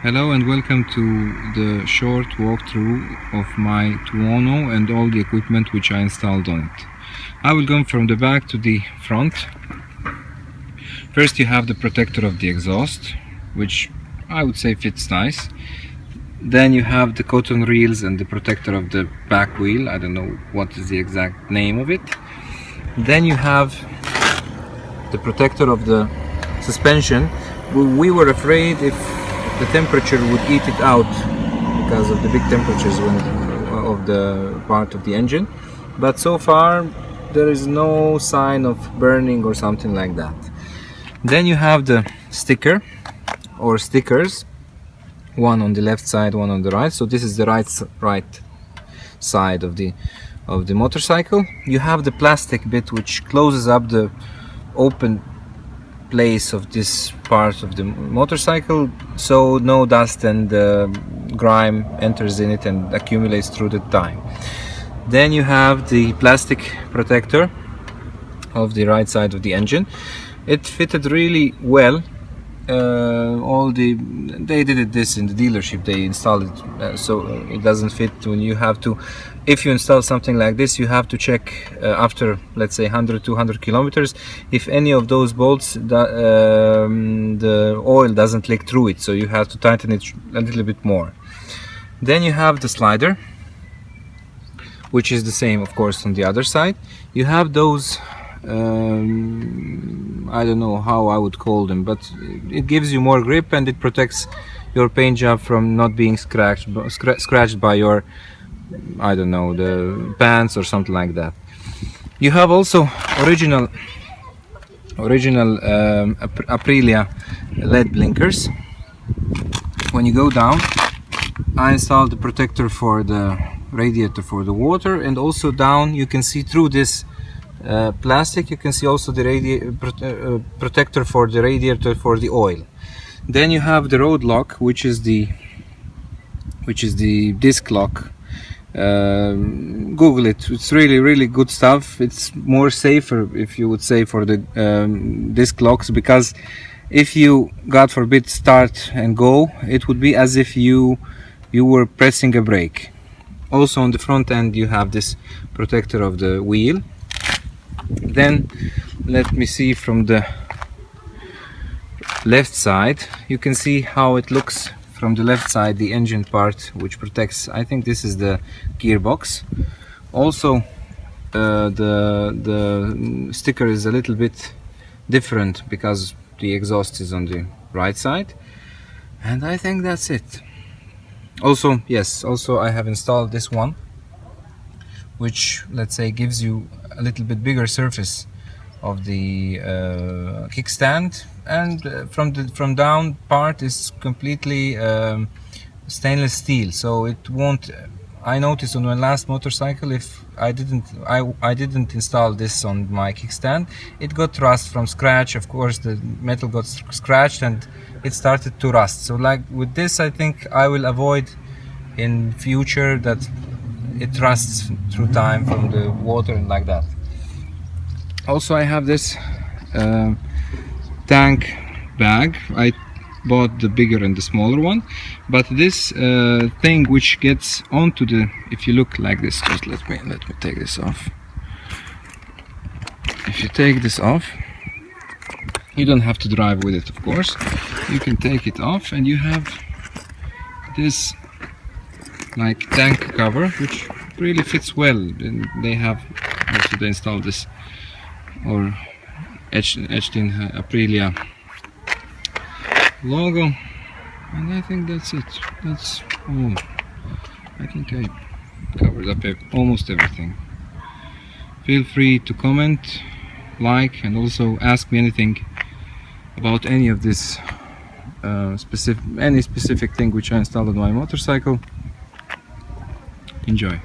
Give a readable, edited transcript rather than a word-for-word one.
Hello and welcome to the short walkthrough of my Tuono and all the equipment which I installed on it. I will go from the back to the front. First you have the protector of the exhaust, which I would say fits nice. Then you have the cotton reels and the protector of the back wheel. I don't know what is the exact name of it. Then you have the protector of the suspension. We were afraid if the temperature would eat it out because of the big temperatures of the part of the engine, but so far there is no sign of burning or something like that. Then you have the sticker or stickers, one on the left side, one on the right. So this is the right side of the motorcycle. You have the plastic bit which closes up the open place of this part of the motorcycle, so no dust and grime enters in it and accumulates through the time. Then you have the plastic protector of the right side of the engine. It fitted really well. They did this in the dealership. They installed it so it doesn't fit when you have to. If you install something like this, you have to check after, let's say, 100-200 kilometers if any of those bolts the oil doesn't leak through it, so you have to tighten it a little bit more. Then you have the slider, which is the same of course on the other side. You have those I don't know how I would call them, but it gives you more grip and it protects your paint job from not being scratched by your, I don't know, the pants or something like that. You have also original Aprilia LED blinkers. When you go down, I installed the protector for the radiator for the water, and also down you can see through this plastic, you can see also the protector for the radiator for the oil. Then you have the road lock, which is the disc lock. Google it, it's really good stuff. It's more safer, if you would say, for the disc locks, because if you, God forbid, start and go, it would be as if you were pressing a brake. Also on the front end you have this protector of the wheel. Then let me see from the left side, you can see how it looks from the left side, the engine part which protects, I think this is the gearbox. Also the sticker is a little bit different because the exhaust is on the right side, and I think that's it. Also, yes, also I have installed this one, which, let's say, gives you a little bit bigger surface of the kickstand, and from down part is completely stainless steel, so it won't. I noticed on my last motorcycle, if I didn't install this on my kickstand, it got rust from scratch. Of course the metal got scratched and it started to rust. So like with this, I think I will avoid in future that it rusts through time from the water and like that. Also I have this tank bag. I bought the bigger and the smaller one, but this thing which gets onto the, if you look like this, just let me take this off. If you take this off, you don't have to drive with it, of course. You can take it off and you have this like tank cover, which really fits well. And they have also, they installed this or etched in Aprilia logo, and I think that's it. That's all. I think I covered up almost everything. Feel free to comment, like, and also ask me anything about any of this specific thing which I installed on my motorcycle. Enjoy.